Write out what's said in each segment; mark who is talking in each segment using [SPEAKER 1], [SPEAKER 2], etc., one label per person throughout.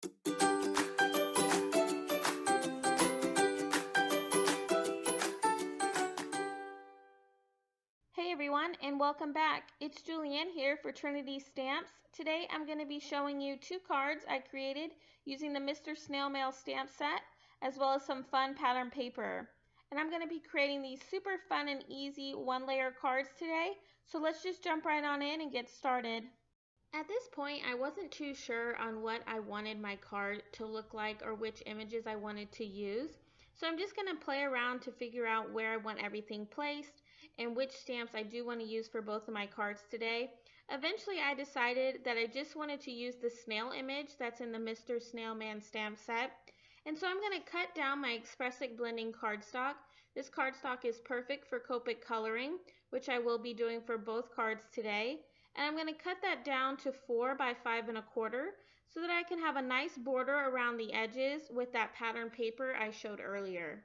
[SPEAKER 1] Hey everyone, and welcome back. It's Julianne here for Trinity Stamps. Today I'm going to be showing you two cards I created using the Mr. Snail Mail stamp set, as well as some fun pattern paper. And I'm going to be creating these super fun and easy one-layer cards today, so let's just jump right on in and get started. At this point, I wasn't too sure on what I wanted my card to look like or which images I wanted to use. So I'm just going to play around to figure out where I want everything placed and which stamps I do want to use for both of my cards today. Eventually I decided that I just wanted to use the snail image that's in the Mr. Snail Man stamp set. And so I'm going to cut down my Expressic blending cardstock. This cardstock is perfect for Copic coloring, which I will be doing for both cards today. And I'm going to cut that down to 4 by 5 1/4 so that I can have a nice border around the edges with that pattern paper I showed earlier.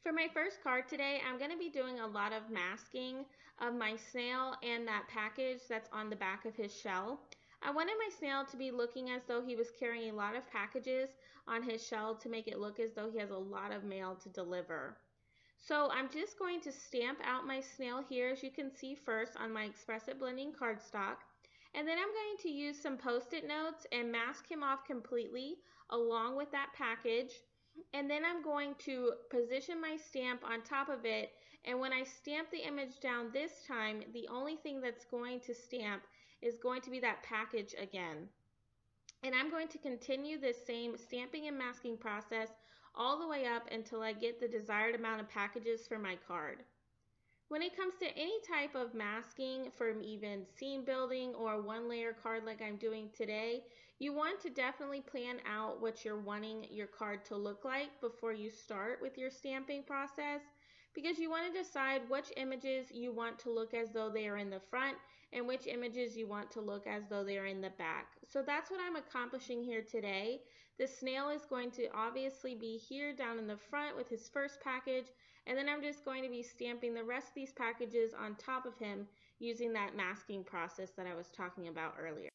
[SPEAKER 1] For my first card today, I'm going to be doing a lot of masking of my snail and that package that's on the back of his shell. I wanted my snail to be looking as though he was carrying a lot of packages on his shell to make it look as though he has a lot of mail to deliver. So I'm just going to stamp out my snail here, as you can see first on my Expressive blending cardstock. And then I'm going to use some Post-it notes and mask him off completely along with that package. And then I'm going to position my stamp on top of it, and when I stamp the image down this time, the only thing that's going to stamp is going to be that package again. And I'm going to continue this same stamping and masking process all the way up until I get the desired amount of packages for my card. When it comes to any type of masking from even scene building or one layer card like I'm doing today, you want to definitely plan out what you're wanting your card to look like before you start with your stamping process, because you want to decide which images you want to look as though they are in the front and which images you want to look as though they are in the back. So that's what I'm accomplishing here today. The snail is going to obviously be here down in the front with his first package, and then I'm just going to be stamping the rest of these packages on top of him using that masking process that I was talking about earlier.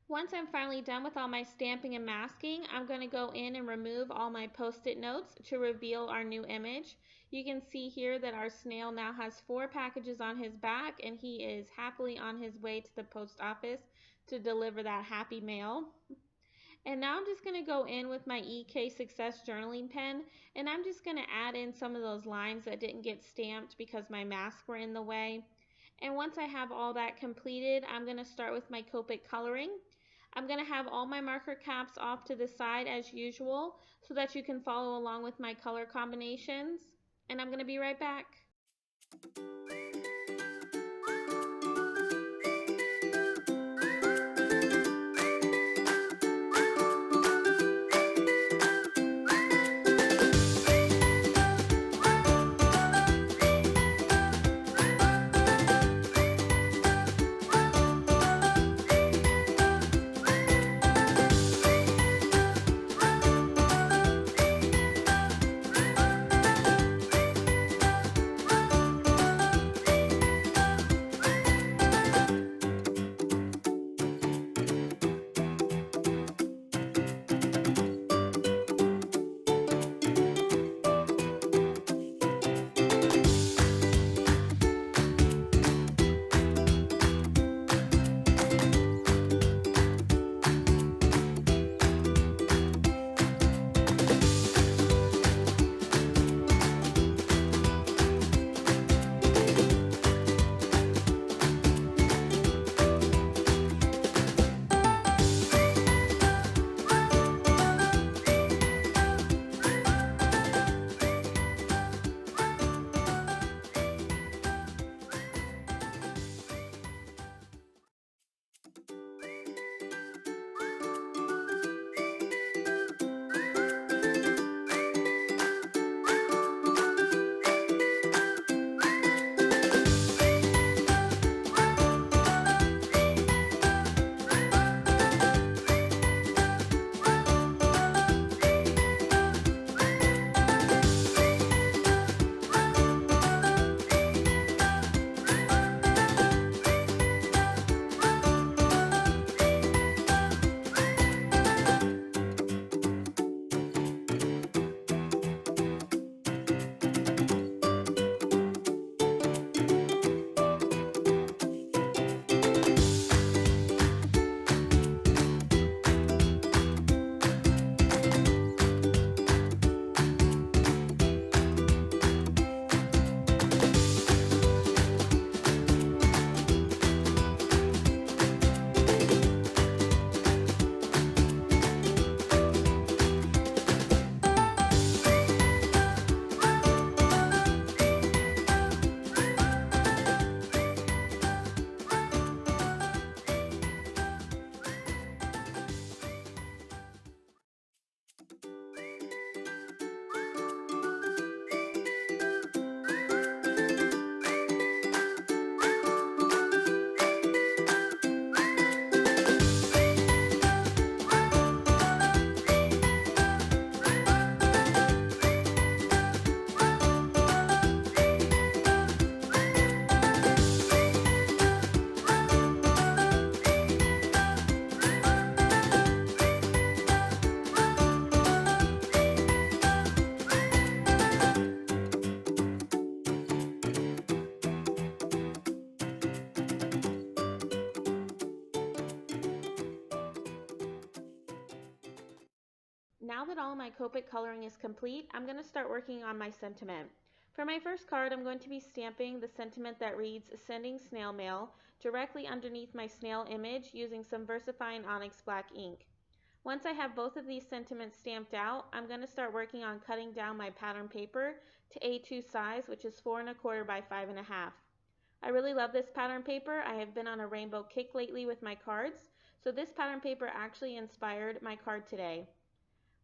[SPEAKER 1] Once I'm finally done with all my stamping and masking, I'm going to go in and remove all my Post-it notes to reveal our new image. You can see here that our snail now has 4 packages on his back, and he is happily on his way to the post office to deliver that happy mail. And now I'm just going to go in with my EK Success journaling pen, and I'm just going to add in some of those lines that didn't get stamped because my masks were in the way. And once I have all that completed, I'm going to start with my Copic coloring. I'm going to have all my marker caps off to the side as usual so that you can follow along with my color combinations. And I'm going to be right back. Now that all of my Copic coloring is complete, I'm going to start working on my sentiment. For my first card, I'm going to be stamping the sentiment that reads "Sending Snail Mail" directly underneath my snail image using some VersaFine Onyx Black ink. Once I have both of these sentiments stamped out, I'm going to start working on cutting down my pattern paper to A2 size, which is 4 1/4 by 5 1/2. I really love this pattern paper. I have been on a rainbow kick lately with my cards, so this pattern paper actually inspired my card today.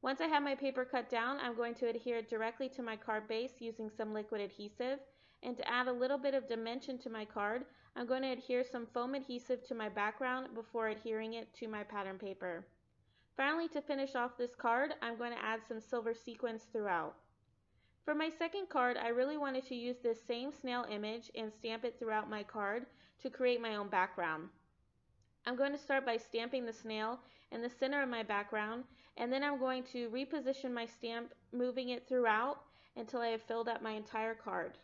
[SPEAKER 1] Once I have my paper cut down, I'm going to adhere it directly to my card base using some liquid adhesive. And to add a little bit of dimension to my card, I'm going to adhere some foam adhesive to my background before adhering it to my pattern paper. Finally, to finish off this card, I'm going to add some silver sequins throughout. For my second card, I really wanted to use this same snail image and stamp it throughout my card to create my own background. I'm going to start by stamping the snail in the center of my background, and then I'm going to reposition my stamp, moving it throughout until I have filled up my entire card.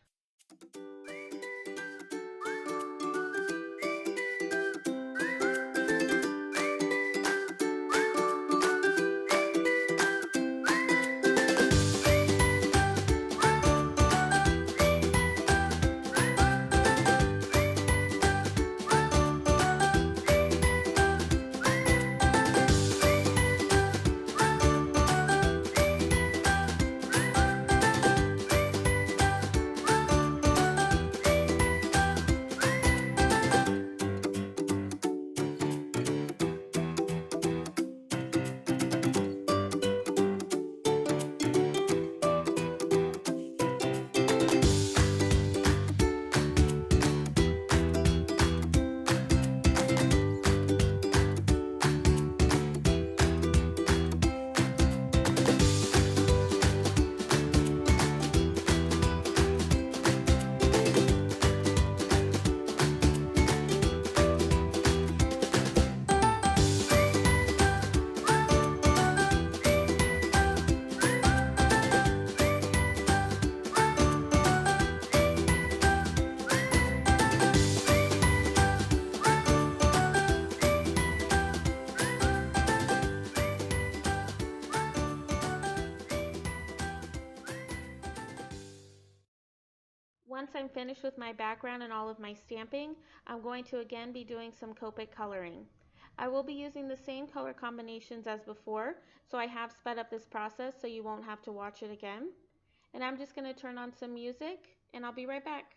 [SPEAKER 1] Once I'm finished with my background and all of my stamping, I'm going to again be doing some Copic coloring. I will be using the same color combinations as before, so I have sped up this process so you won't have to watch it again. And I'm just going to turn on some music, and I'll be right back.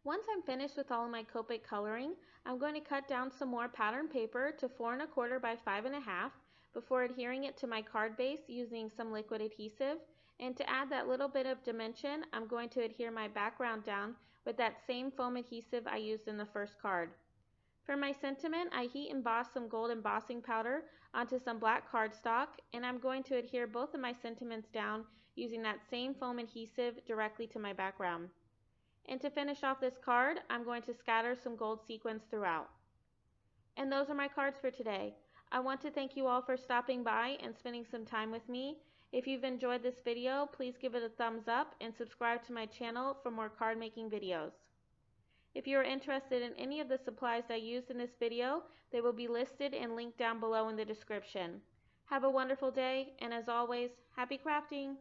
[SPEAKER 1] Once I'm finished with all of my Copic coloring, I'm going to cut down some more pattern paper to 4 1/4 by 5 1/2 before adhering it to my card base using some liquid adhesive. And to add that little bit of dimension, I'm going to adhere my background down with that same foam adhesive I used in the first card. For my sentiment, I heat embossed some gold embossing powder onto some black cardstock, and I'm going to adhere both of my sentiments down using that same foam adhesive directly to my background. And to finish off this card, I'm going to scatter some gold sequins throughout. And those are my cards for today. I want to thank you all for stopping by and spending some time with me. If you've enjoyed this video, please give it a thumbs up and subscribe to my channel for more card making videos. If you are interested in any of the supplies I used in this video, they will be listed and linked down below in the description. Have a wonderful day, and as always, happy crafting!